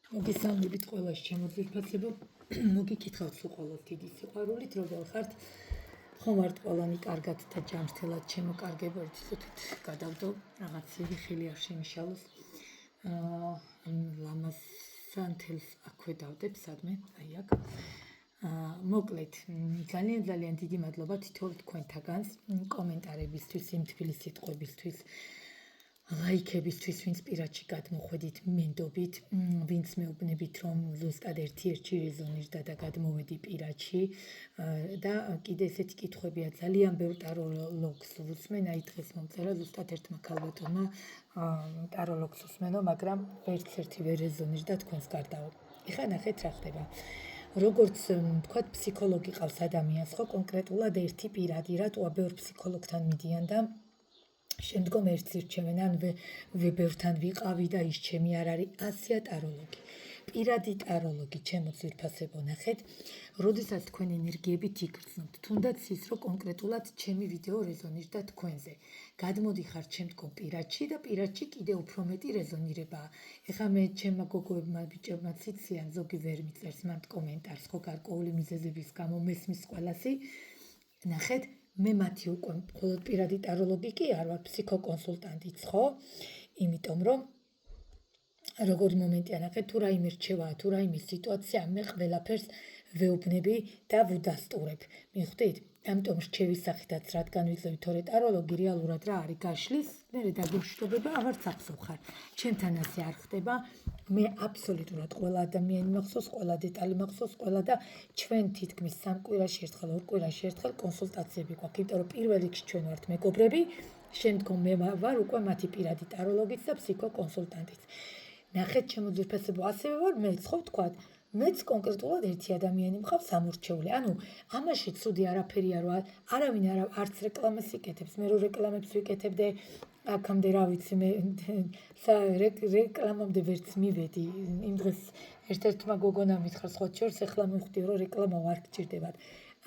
მოგესალმებით ყველას ჩემო ძვირფასებო, მოგიკითხავთ სულ ყოველს დიდი სიყვარულით, როგორ ხართ? ხომ ვართ ყველანი კარგად და ჯანმრთელად ჩემოკარგებო, ერთისუთით გადავდო, რაღაცები ხელი არ შემიშალოს. ლამაზანთელს აქვე დავდებ, სადმე, აი აქ. მოკლედ, ძალიან დიდი მადლობა თითოეულ თქვენთაგანს, კომენტარებისთვის, იმ თბილი სიტყვებისთვის. ლაიქებისთვის, ვინც პირადში გადმოხვედით, მენდობით, ვინც მეუბნებით, რომ ზუსტად ერთი რეზონირდა და გადმოვედი პირადში და კიდე ესეთი კითხვებია ძალიან ბევრ ტაროლოგს ვუსმენ, აი დღეს მომწერა ზუსტად ერთმა ქალბატონმა ტაროლოგს უსმენო, მაგრამ ვერც ერთი ვერ რეზონირდა თქვენს გარდაო. ეხლა ნახეთ რა ხდება. როგორც თქვათ, ფსიქოლოგი ყავს ადამიანს, ხო, კონკრეტულად ერთი პირადი, რატოა ბევრ ფსიქოლოგთან მიდიან და შემდგომ ერთს ირჩევენ, ან ბევრთან ვიყავი და ის ჩემი არ არის, ასეა ტაროლოგი. პირადი ტაროლოგი, ჩემო ძვირფასებო, ნახეთ, როდესაც თქვენ ენერგიებით იგრძნობთ, თუნდაც ის, რომ კონკრეტულად ჩემი ვიდეო რეზონირდა თქვენზე. გადმოდიხართ შემდგომ პირადში და პირადში კიდე უფრო მეტი რეზონირებაა. ეხლა მე ჩემმა გოგოებმა, ბიჭებმაც იციან, ზოგი ვერ მიწერს მანდ კომენტარს, ხო, გარკვეული მიზეზების გამო მესმის ყველასი. ნახეთ, მე მათი უკვე მხოლოდ პირადი ტაროლოგი კი არ ვარ, ფსიქოკონსულტანტიც, ხო? იმიტომ რომ როგორი მომენტია, ნახეთ, თუ რაიმე რჩევაა, თუ რაიმე სიტუაცია, მე ყველაფერს ვეუბნები და ვუდასტურებ. მიხვდით? ამიტომ რჩევის სახითაც რადგან ვიძევი, თორე ტაროლოგი რეალურად რა არის გაშლის, მე დაგემშვიდობება, აღარც ახსოვხარ. ჩემთან ასე არ ხდება. მე აბსოლუტურად ყველა ადამიანი მახსოვს, ყველა დეტალი მახსოვს, ყველა და ჩვენ თითქმის 3 კვირაში ერთხელ, 2 კვირაში ერთხელ კონსულტაციები გვაქვს, იმიტომ რომ პირველ რიგში ჩვენ ვართ მეგობრები, შემდგომ მე ვარ უკვე მათი პირადი ტაროლოგიც და ფსიქოკონსულტანტიც. ნახეთ, ჩემო ძვირფასებო, ასევე ვარ მეც, ხო ვთქვათ, მეც კონკრეტულად ერთი ადამიანი მყავს ამორჩეული. ანუ ამაში ცუდი არაფერია, რომ არავინ არც რეკლამას იკეთებს, მე რო რეკლამებს ვიკეთებდე, აქამდე რა ვიცი, მე რეკლამამდე ვერც მივედი. იმ დღეს ერთ-ერთმა გოგონამ მითხრა, სხვა შორს ეხლა მივხვდი, რომ რეკლამა არ გჭირდებათ.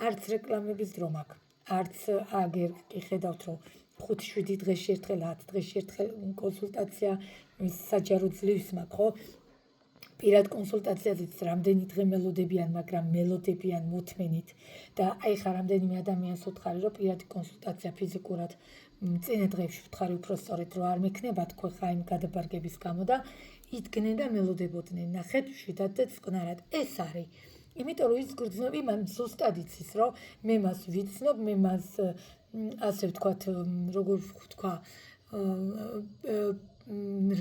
არც რეკლამების დრო მაქვს, არც აგერ კი ხედავთ, რომ 5-7 დღეში ერთხელ, 10 დღეში ერთხელ კონსულტაცია საჯარო ძლივს მაქვს, ხო? პირად კონსულტაციაზეც რამდენი დღე მელოდებიან, მაგრამ მელოდებიან მოთმენით და აი ხა რამდენიმე ადამიანს უთხარი, რომ პირადი კონსულტაცია ფიზიკურად წინა დღეებში ვთხარი უფრო სწორედ, რომ არ მექნება თქვა ხა იმ გადაბარგების გამო და იდგნენ და მელოდებოდნენ. ნახეთ, შვიდად და წყნარად. ეს არის. იმიტომ რომ ის გრძნობი მან ზუსტად იცის, რომ მე მას ვიცნობ, მე მას ასე ვთქვათ, როგორ ვთქვა,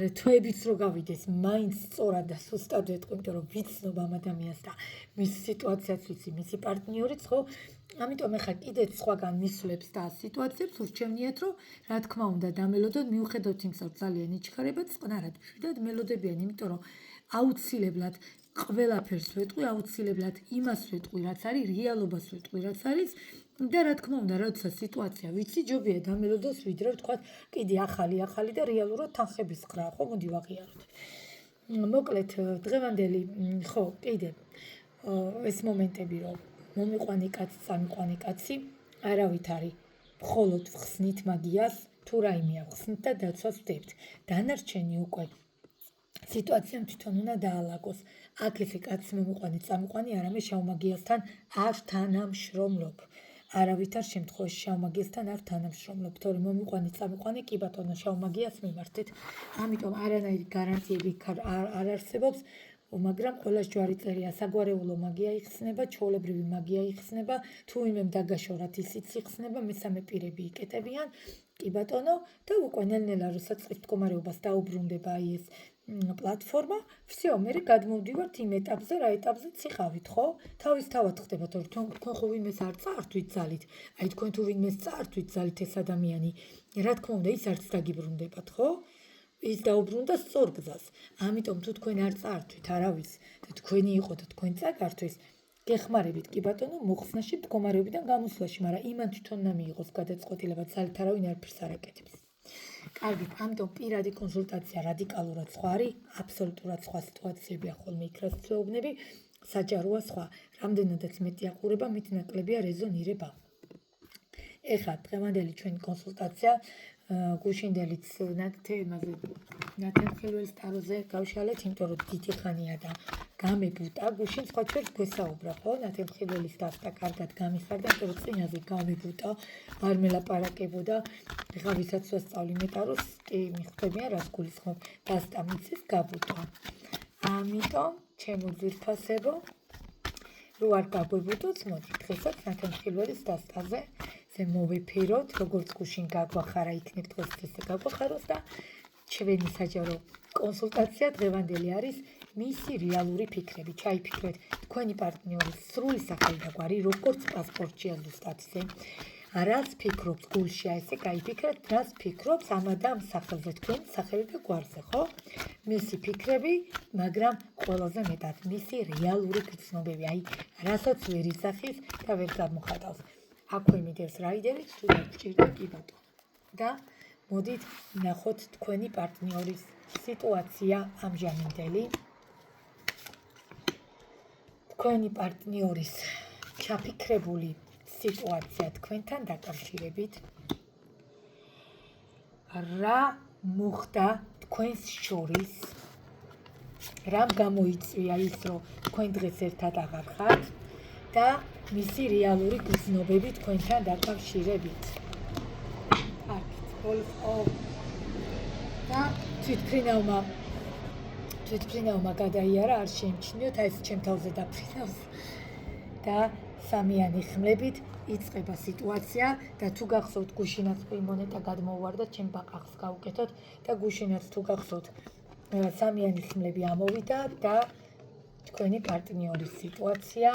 რთვებიც რო გავიდეს, მაინც სწორად და სუსტად ვეთქვი, იმიტომ რომ ვიცნობ ამ ადამიანს და მის სიტუაციას ვიცი, მისი პარტნიორიც, ხო? ამიტომ ეხლა კიდეც სხვაგან მისვლებს და სიტუაციებს ურჩევნიათ, რომ რა თქმა უნდა დამელოდოთ, მიუხედავთ იმისა, რომ ძალიან იჩქარებათ, წყნარად მშვიდად მელოდებიან, იმიტომ რომ აუცილებლად ყველაფერს ვეტყვი, აუცილებლად იმას ვეტყვი, რაც არის, რეალობას ვეტყვი, რაც არის და რა თქმა უნდა, როცა სიტუაცია ვიცი, ჯობია დამელოდოს, ვიდრე ვთქვათ, კიდე ახალი და რეალურად თანხების ხრაა, ხო, მოდი ვაღიაროთ. მოკლედ, დღევანდელი, ხო, კიდე ეს მომენტები, რომ მომიყვანი კაცი, წამიყვანი კაცი, არავით არის, მხოლოდ ვხსნით მაგიას, თუ რაიმეა ვხსნით და დაცვას ვდებთ. დანარჩენი უკვე სიტუაციამ თვითონ უნდა დაალაგოს. აქ ესე კაცი მომიყვანი, წამიყვანი, არამედ შავმაგიასთან არ თანამშრომლობ. არავითარ შემთხვევაში შავმაგიასთან არ თანამშრომლობ, თორემ მომიყვანი, წამიყვანი, კი ბატონო, შავმაგიას მიმართეთ. ამიტომ არანაირი გარანტიები არ არსებობს, მაგრამ ყველას ჯვარი წერია, საგვარეულო მაგია იხსნება, ჩვეულებრივი მაგია იხსნება, თუ ვინმემ დაგაშორათ ისიც იხსნება, მესამე პირები იკეტებიან, კი ბატონო, და უკვე ნელ-ნელა როცა წყლის მდგომარეობას დაუბრუნდება აი ეს პლატფორმა, всё, მე გადმოვდივართ იმ ეტაპზე, რა ეტაპზეც იყავით, ხო? თავისთავად ხდებათ, რომ თქვენ ხო ვინმეს არ წაართვით ძალით, აი თქვენ თუ ვინმეს წაართვით ძალით ეს ადამიანი, რა თქმა უნდა, ის არც დაგიბრუნდებათ, ხო? ის დაუბრუნდა სწორ გზას. ამიტომ თუ თქვენ არ წაართვით არავის და თქვენი იყო და თქვენ წაგართვეს, გეხმარებით, კი ბატონო, მოხსნაში, მდგომარეობიდან გამოსვლაში, მაგრამ იმან თვითონ უნდა მიიღოს გადაწყვეტილება, ძალით არავინ არაფერს არ აკეთებს. კარგით, ამიტომ პირადი კონსულტაცია რადიკალურად სხვა არის, აბსოლუტურად სხვა სიტუაციებია ხოლმე იქ რაც ვეუბნები, საჯაროა სხვა. რამდენადაც მეტი აყურება, მით ნაკლებია რეზონირება. ეხლა დღევანდელი ჩვენი კონსულტაცია გუშინდელიც თემაზე ნათელხილველის ტაროზე გავშალეთ, იმიტომ რომ დიდი ხანია და გამებუტა, გუშინ სხვა ჩვენს გვესაუბრა, ხო? ნათელხილველის დასტა კარგად გამიხარდა, იმიტომ რომ წინაზე გამებუტა, არ მელაპარაკებოდა. ეხლა ვისაც ვასწავლი მეტაროს, კი მიხვდებიან, რას გულისხმობ, დასტა მიცის გაბუტა. ამიტომ, ჩემო ძვირფასებო, რო არ გაგვებუტოთ, მოდით დღესაც ნათელხილველის დასტაზე მოვეფეროთ, როგორც გუშინ გაგვახარა, იქნებ დღეს ესე გაგვახაროს და ჩვენი საჯარო კონსულტაცია დღევანდელი არის მისი რეალური ფიქრები. ჩაიფიქრეთ თქვენი პარტნიორის სრული სახელი და გვარი, როგორც პასპორტშია ზუსტად ისე. რას ფიქრობს გულში, ესე გაიფიქრეთ, რას ფიქრობს ამ და ამ სახელზე, თქვენი სახელი და გვარზე, ხო? მისი ფიქრები, მაგრამ ყველაზე მეტად მისი რეალური გრძნობები, აი, რასაც ვერ ისახის და ვერ გამოხატავს. აქვე მიდევს რაიდერი, თუ დაგჭირდა კი ბატონო. და მოდით ნახოთ თქვენი პარტნიორის სიტუაცია ამჟამინდელი. თქვენი პარტნიორის ჩაფიქრებული სიტუაცია თქვენთან დაკავშირებით. რა მოხდა თქვენს შორის? რამ გამოიწვია ის, რომ თქვენ დღეს ერთად აღარ ხართ და მისი რეალური გრძნობები თქვენთან დაკავშირებით. და თვითფრინავმა გადაიარა, არ შეიმჩნიოთ, აი ეს ჩემ თავზე დაფრინავს და სამიანი ხმლებით იწყება სიტუაცია და თუ გახსოვთ გუშინაც მონეტა გადმოვარდა, ჩემ ბაყაყს გავუკეთოთ და გუშინაც თუ გახსოვთ სამიანი ხმლები ამოვიდა და თქვენი პარტნიორის სიტუაცია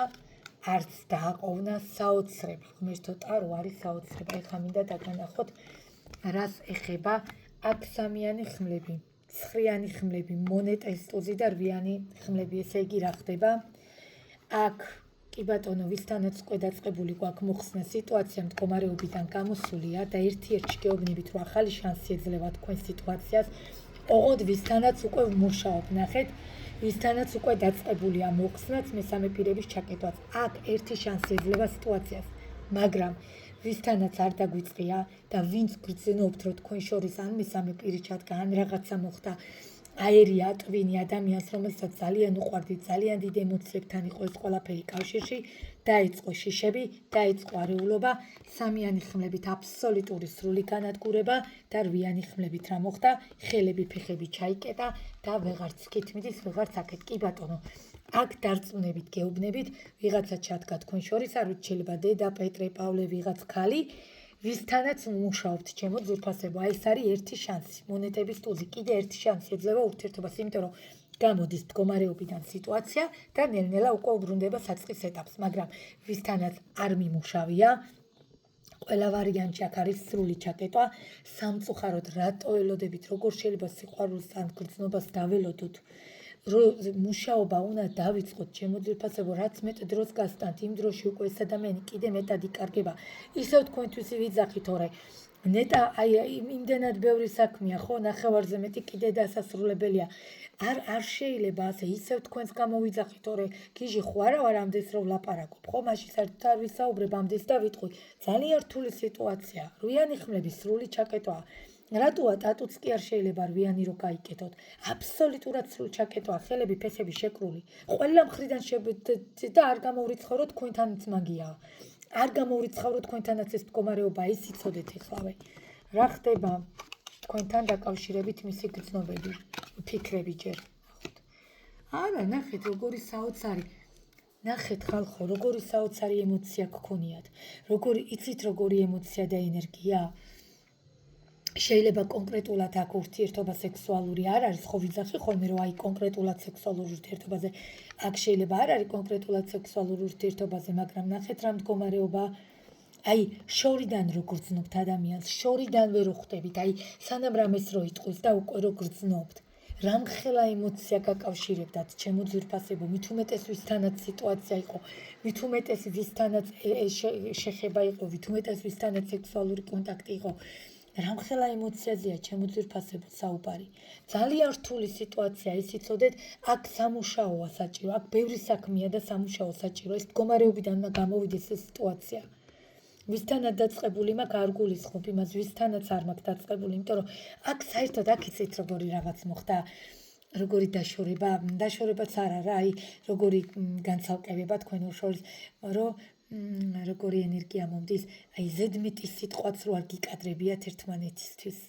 არც დააყოვნა საოცრება. ღმერთო ტარო არის საოცრება. ეხლა მინდა დაგანახოთ, რას ეხება აქ სამიანი ხმლები, ცხრიანი ხმლები, მონეტის ტუზი და რვიანი ხმლები. ესე იგი რა ხდება? აქ კი ბატონო, ვისთანაც უკვე დაწყებული გვაქვს მოხსნა სიტუაცია მდგომარეობიდან გამოსულია და ერთ-ერთი გეუბნებით, რომ ახალი შანსი ეძლევა თქვენ სიტუაციას. ოღონდ ვისთანაც უკვე ვმუშაობ, ნახეთ, ვისთანაც უკვე დაწყებულია მოხსნაც, მესამე პირების ჩაკეტვაც. აქ ერთი შანსი ეძლევა სიტუაციას, მაგრამ ვისთანაც არ დაგვიწყია და ვინც გრძნობთ, რომ თქვენ შორის ან მესამე პირი ჩადგა, ან რაღაცა მოხდა, აერი ატვინი ადამიანს, რომელსაც ძალიან უყვარდით, ძალიან დიდ ემოციებთან იყო ეს ყველაფერი კავშირში, დაიწყო შიშები, დაიწყო არეულობა, სამიანი ხმლებით აბსოლუტური სრული განადგურება და რვიანი ხმლებით რა მოხდა? ხელები, ფეხები ჩაიკეტა და ვეღარც ქითმიდის, ვეღარც აქეთ. კი ბატონო, აქ დარწმუნებით, გეუბნებით, ვიღაცა ჩადგა თქვენ შორის, არ ვიცი, შეიძლება დედა, პეტრე, პავლე, ვიღაც ქალი, ვისთანაც მუშაობთ, ჩემო ძვირფასებო, აი ეს არის ერთი შანსი, მონეტების ტუზი, კიდე ერთი შანსი ეძლევა ურთიერთობას, იმიტომ რომ გამოდის მდგომარეობიდან სიტუაცია და ნელ-ნელა უკვე უბრუნდება საწყის ეტაპს, მაგრამ ვისთანაც არ მიმუშავია, ყველა ვარიანტი აქ არის სრული ჩაკეტვა, სამწუხაროდ რატო ელოდებით, როგორ შეიძლება სიყვარულს ან გრძნობას დაველოდოთ, მუშაობა უნდა დავიწყოთ, ჩემო ძვირფასებო, რაც მეტ დროს გასტანთ, იმ დროში უკვე ეს ადამიანი კიდე მეტად იკარგება. ისევ თქვენთვის ვიძახით, თორე ნეტა აი იმდენად ბევრი საქმეა, ხო, ნახევარზე მეტი კიდე დასასრულებელია. არ შეიძლება ასე, ისევ თქვენს გამოვიძახით, თორე გიჟი ხო არა ვარ ამდენს რომ ვლაპარაკობ, ხო, მაშინ საერთოდ არ ვისაუბრებ ამდენს და ვიტყვი. ძალიან რთული სიტუაცია, რვიანი ხმლების სრული ჩაკეტვა. რატოა ტატუც კი არ შეიძლება რვიანი რო გაიკეთოთ? აბსოლუტურად სრული ჩაკეტვა, ხელები, ფეხები შეკრული. ყველა მხრიდან და არ გამოვრიცხავრო თქვენთანაც მაგია. არ გამოვრიცხავრო თქვენთანაც ეს მდგომარეობა, ის იცოდეთ ეხლავე. რა ხდება თქვენთან დაკავშირებით მისი გრძნობები, ფიქრები ჯერ. არა, ნახეთ, როგორი საოცარი. ნახეთ ხალხო, როგორი საოცარი ემოცია გქონიათ. როგორი იცით, როგორი ემოცია და ენერგია? შეიძლება კონკრეტულად აქ ურთიერთობა სექსუალური არ არის, ხო ვიძახი ხოლმე რომ აი კონკრეტულად სექსუალური ურთიერთობაზე, აქ შეიძლება არ არის კონკრეტულად სექსუალური ურთიერთობაზე, მაგრამ ნახეთ რა მდგომარეობა, აი შორიდან რო გრძნობთ ადამიანს, შორიდან ვერ უხდებით, აი სანამ რამეს რო იტყვის და უკვე რო გრძნობთ, რამხელა ემოცია გაკავშირებდათ, ჩემო ძვირფასებო, მით უმეტეს ვისთანაც სიტუაცია იყო, მით უმეტეს ვისთანაც შეხება იყო, მით უმეტეს ვისთანაც სექსუალური კონტაქტი იყო. რამხელა ემოციაზეა, ჩემო ძვირფასებო, საუბარი. ძალიან რთული სიტუაცია, ის იცოდეთ, აქ სამუშაოა საჭირო, აქ ბევრი საქმეა და სამუშაო საჭირო, ეს მდგომარეობიდან უნდა გამოვიდეს ეს სიტუაცია. ვისთანაც დაწყებული მაქვს არ გულისხმობ იმას ვისთანაც არ მაქვს დაწყებული იმიტომ რომ აქ საერთოდ აქ იცით როგორი რაღაც მოხდა როგორი დაშორებაც არ არა აი როგორი განცალკევება თქვენ უშორის რომ როგორი ენერგია მომდის აი ზედმეტი სიტყვაც რო არ გიკადრებიათ ერთმანეთისთვის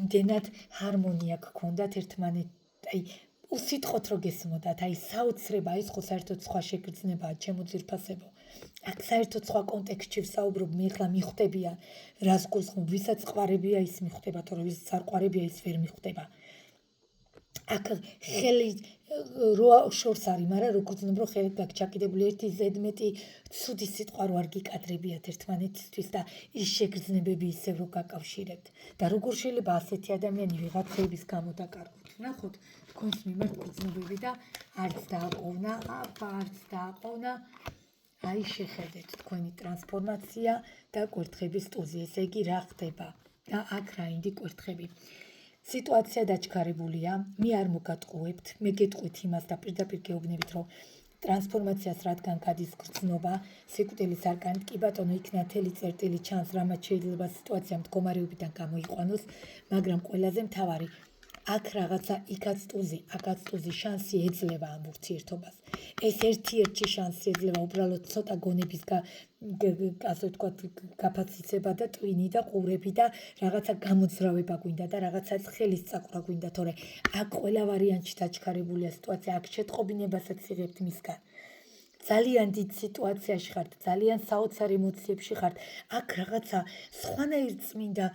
იმდენად ჰარმონია გქონდათ ერთმანეთ აი უსიტყვოთ რო გესმოდათ აი საოცრება ის ხო საერთოდ სხვა შეგრძნებაა ჩემო ძვირფასებო აქ საერთოდ სხვა კონტექსტში ვსაუბრობ მე ხლა მიხვდებია რას გულისხმობ ვისაც ყვარებია ის მიხვდება თორე ვისაც არ ყვარებია ის ვერ მიხვდება აქ ხელი რო შორს არის მაგრამ რო გრძნობ რომ ხელი გაგჩაკიდებული ერთი ზედმეტი ცუდი სიტყვა რო არ გიკადრებიათ ერთმანეთისთვის და ის შეგრძნებები ისევ რო გაკავშირებთ და როგორ შეიძლება ასეთი ადამიანი ვიღაცების გამო დაკარგოთ ნახოთ თქვენს მიმართ გრძნობები და არც დააყოვნა აი შეხედეთ თქვენი ტრანსფორმაცია და კვერთხების ტუზი ესე იგი რა ხდება და აქ რა ინდი კვერთხები სიტუაცია დაჩქარებულია მე არ მოგატყუებთ მე გეტყვით იმას და პირდაპირ გეუბნებით რომ ტრანსფორმაციას რადგან გადის გრძნობა სიკვდილის არკანით კი ბატონო იქ ნათელი წერტილი ჩანს რამაც შეიძლება სიტუაცია მდგომარეობიდან გამოიყვანოს მაგრამ ყველაზე მთავარი აქ რაღაცა იქაც ტუზი შანსი ეძლევა ამ ურთიერთობას ეს ერთ-ერთი შანსი ეძლევა უბრალოდ ცოტა გონების ასე ვთქვათ გაფაციცება და ტვინი და ყურები და რაღაცა გამოძრავება გვინდა და რაღაცა ხელის წაკვრა გვინდა თორე აქ ყველა ვარიანტში დაჩქარებულია სიტუაცია აქ შეტყობინებასაც იღებთ მისგან ძალიან დიდ სიტუაციაში ხართ ძალიან საოცარ ემოციებში ხართ აქ რაღაცა სხვანაირ წმინდა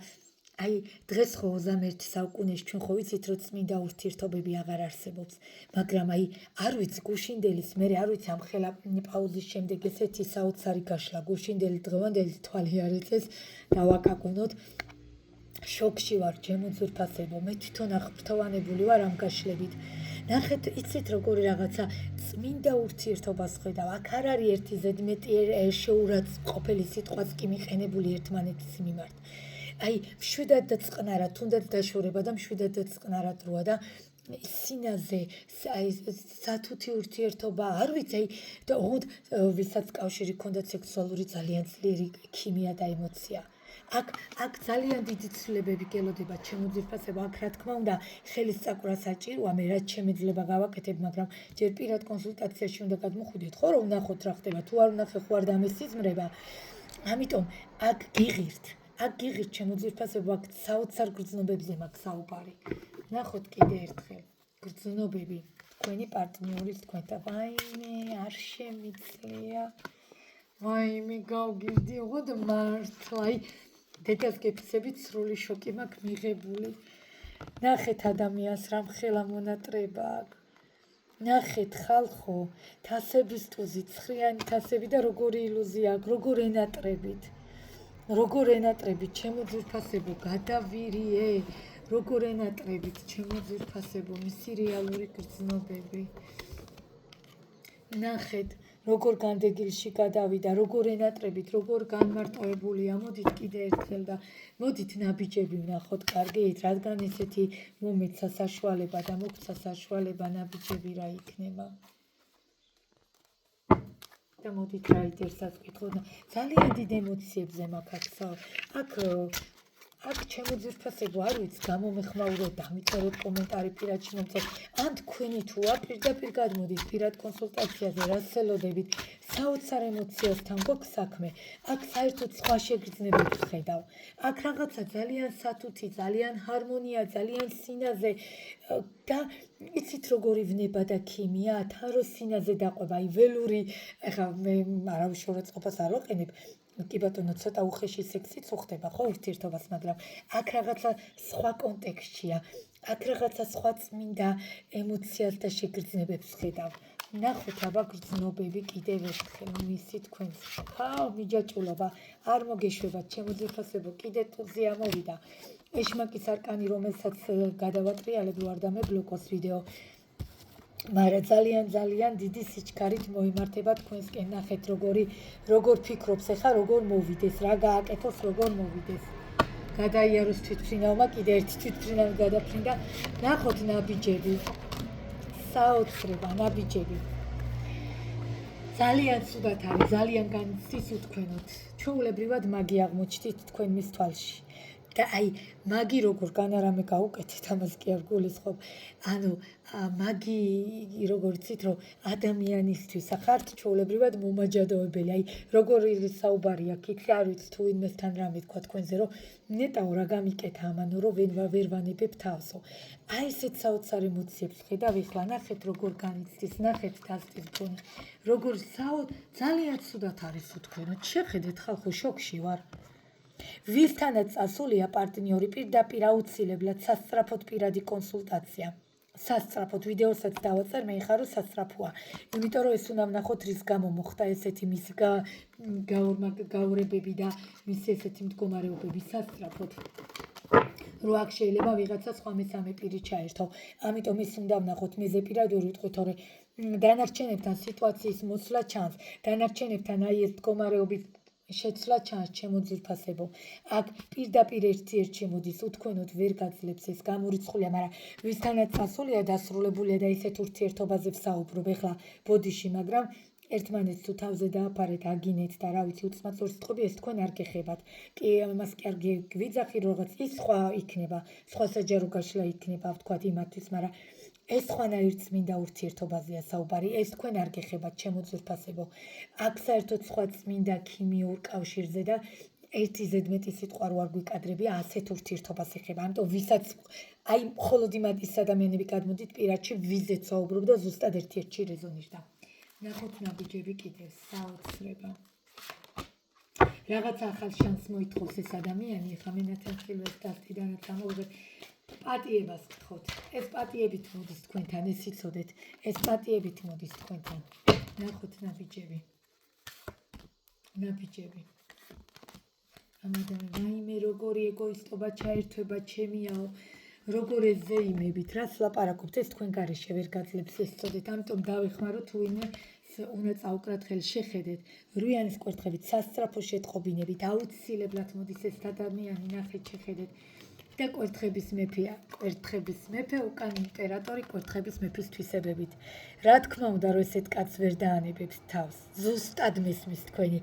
აი დღეს ხო 21 საუკუნეში ჩვენ ხო ვიცით რომ წმინდა ურთიერთობები აღარ არსებობს მაგრამ აი არ ვიცი გუშინდელის მე არ ვიცი ამ ხელა პაუზის შემდეგ ესეთი საოცარი გაშლა გუშინდელი დღევანდელი თვალი არ იცეს დავაკაკუნოთ შოკში ვარ ჩემო ძვირფასებო მე თვითონ აღფრთოვანებული ვარ ამ გაშლებით ნახეთ იცით როგორი რაღაცა წმინდა ურთიერთობას ხედავ აქ არ არის ერთი ზედმეტი შეურაც ყოფილი სიტყვაც კი მიყენებული ერთმანეთის მიმართ აი მშვიდად და წყნარად თუნდაც დაშორება და მშვიდად და წყნარად როა და სინაზე აი სათუთი ურთიერთობა არ ვიცი აი და ოღონდ ვისაც კავშირი ქონდა სექსუალური ძალიან ძლიერი ქიმია და ემოცია აქ ძალიან დიდი ცვლილებები გელოდება ჩემო ძვირფასებო აქ რა თქმა უნდა ხელის წაკვრა საჭიროა მე რაც შემეძლება გავაკეთებ მაგრამ ჯერ პირად კონსულტაციაში უნდა გადმოხვიდეთ ხო რომ ვნახოთ რა ხდება თუ არ ვნახე ხო არ დამესიზმრება ამიტომ აქ გიღირთ ჩემო ძვირფასებო აქ საოცარ გრძნობებზე მაქვს საუბარი ნახოთ კიდე ერთხელ გრძნობები თქვენი პარტნიორის თქვენთან ვაიმე არ შემიძლია ვაიმე გავგირდი ოღონდ მართლა აი დედას გეფიცებით სრული შოკი მაქვს მიღებული ნახეთ ადამიანს რამ ხელა მონატრება აქვს ნახეთ ხალხო თასების ტუზი ცხრიანი თასები და როგორი ილუზია აქვს როგორ ენატრებით ჩემო ძვირფასებო გადავირიე როგორ ენატრებით ჩემო ძვირფასებო მისი რეალური გრძნობები ნახეთ როგორ განდეგილში გადავიდა როგორ ენატრებით როგორ განმარტოებულია მოდით კიდე ერთხელ და მოდით ნაბიჯები ვნახოთ კარგით რადგან ესეთი მომეცა საშუალება და მოგცა საშუალება ნაბიჯები რა იქნება და მოდით რა იდეასაც ვკითხოთ ძალიან დიდ ემოციებზე მაქვს აქ ჩემო ძვირფასებო არ ვიცი გამომეხმაუროთ დამიწეროთ კომენტარი პირადში მომწევთ ან თქვენი თუ არ პირდაპირ გადმოდით პირად კონსულტაციაზე რას ელოდებით საოცარ ემოციასთან გვაქვს საქმე აქ საერთოდ სხვა შეგრძნებები ვხედავ აქ რაღაცა ძალიან სათუთი ძალიან ჰარმონია ძალიან სინაზე და იცით როგორი ვნება და ქიმია თან რო სინაზე დაყვება აი ველური ეხლა მე არავის ყოფას არ ვაყენებ კი ბატონო ცოტა უხეში სექსიც უხდება ხო ურთიერთობას მაგრამ აქ რაღაცა სხვა კონტექსტშია აქ რაღაცა სხვა წმინდა ემოციას და შეგრძნებებს ხედავ ნახოთ აბა გრძნობები კიდევ ერთხელ მისი თქვენს მიჯაჭულობა არ მოგეშვებათ ჩემო ძვირფასებო კიდე ტუზი ამოვიდა ეშმაკის არკანი რომელსაც გადავატრიალებ ვარ და მე ბლოკოს ვიდეო მაგრამ ძალიან დიდი სიჩქარით მოიმართება თქვენსკენ ნახეთ როგორ ფიქრობს ახლა როგორ მოვიდეს რა გააკეთოს როგორ მოვიდეს გადაიაროს თვითფრინავმა კიდე ერთი თვითფრინავი გადაფრინდა ნახოთ ნაბიჯები საოცრება ნაბიჯები ძალიან ცუდად არის, ძალიან განიცდის უთქვენოთ. ჩვეულებრივად მაგი აღმოჩნდით თქვენ მის თვალში. და აი მაგი როგორ განარამე გაუკეთეთ, ამას კი არ გულისხმობ. ანუ მაგი როგორ იცით, რომ ადამიანისთვის ახართ ჩვეულებრივად მომაჯადოებელი. აი როგორ საუბარი აქ იქ არ ვიცი თუ ვინმესთან რამე თქვა თქვენზე, რომ ნეტაო რა გამიკეთა ამანო, რომ ვერ ვანებებ თავსო. აი ესეთ საოცარ ემოციებს ხედავ ეხლა, ნახეთ როგორ განიცდის, ნახეთ დასტის ბონი. როგორ ძალიან ცუდად არის უთქვენოთ. შეხედეთ ხალხო, შოკში ვარ. ვისთანაც წასულია პარტნიორი პირდაპირ აუცილებლად სასწრაფოდ პირადი კონსულტაცია. სასწრაფოდ ვიდეოსაც დავაწერ, მე ხარო სასწრაფოა. იმიტომ რომ ეს უნდა ვნახოთ რის გამო მოხდა ესეთი მის გაურებები და მის ესეთი მდგომარეობები სასწრაფოდ. რო აქ შეიძლება ვიღაცა სხვა მესამე პირი ჩაერთო. ამიტომ ის უნდა ვნახოთ მეზეპირად ვერ ვიტყვით, თორე დანარჩენებთან სიტუაციის მოსვლა ჩანს. დანარჩენებთან აი ეს მდგომარეობის შეცვლა ჩანს ჩემო ძვირფასებო. აქ პირდაპირ ერთ შემოდის, უთქვენოთ ვერ გაძლებს ეს გამორიცხულია, მაგრამ ვისთანაც წასულია დასრულებულია და ისეთ ურთიერთობაზე ვსაუბრობ ეხლა ბოდიში, მაგრამ ერთმანეთს თუ თავზე დააფარეთ, აგინეთ და რა ვიცი, უცნაური სიტყვები ეს თქვენ არ გეხებათ. კი, ამას კი არ გვიძახი რაღაც ის სხვა იქნება, სხვა საჯარო გაშლა იქნება, ვთქვათ იმათთვის, მაგრამ ეს სხვანაირ წმინდა ურთიერთობაზეა საუბარი, ეს თქვენ არ გეხებათ, ჩემო ძვირფასებო. აქ საერთოდ სხვა წმინდა ქიმიურ კავშირზე და ერთი ზედმეტი სიტყვა რო არ გვიკადრებია, ასეთ ურთიერთობას ეხება. ამიტომ ვისაც აი მხოლოდ იმათის ადამიანები გადმოდით პირადში ვიზეც საუბრობ და ზუსტად ერთ-ერთში რეზონირდა. ნახოთ ნაბიჯები კიდევ საოცრება. რაღაცა ახალ შანსს მოითხოვს ეს ადამიანი, ეხლა მე ნათელხილვეს დასტიდანაც ამოვიღებ. პატიებას გთხოვთ. ეს პატიებით მოდის თქვენთან, ეს იცოდეთ. ეს პატიებით მოდის თქვენთან. ნახოთ ნაბიჯები. ნაბიჯები. ამადამ რაიმე როგორი ეგოისტობა ჩაერთვება ჩემიაო. როგორ ეზეიმებით, რას ლაპარაკობთ, ეს თქვენ გარეშე ვერ გაძლებს ეს წოდეთ. ამიტომ დავეხმარო თუ ვინმე უნდა წაუკრათ ხელი, შეხედეთ. რუიანის კვერთხებით, სასწრაფო შეტყობინებით, აუცილებლად მოდის ეს ადამიანი, ნახეთ, შეხედეთ. და კვერთხების მეფეა, კვერთხების მეფე, უკან იმპერატორი, კვერთხების მეფის თვისებებით. რა თქმა უნდა, რომ ესეთ კაცს ვერ დაანებებთ თავს. ზუსტად მესმის თქვენი.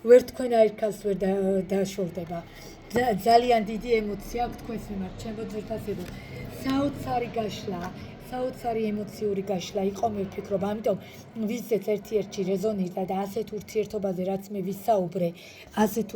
ვერ თქვენ აირქავს ვერ დაშორდება. ძალიან დიდი ემოცია აქვს თქვენს მიმართ, ჩემო ძვირფასებო. საოცარი გაშლა, საოცარი ემოციური გაშლა იყო, მე ვფიქრობ, ამიტომ ვიზეც ერთ-ერთში რეზონირდა და ასეთ ურთიერთობაზე, რაც მე ვისაუბრე, ასეთ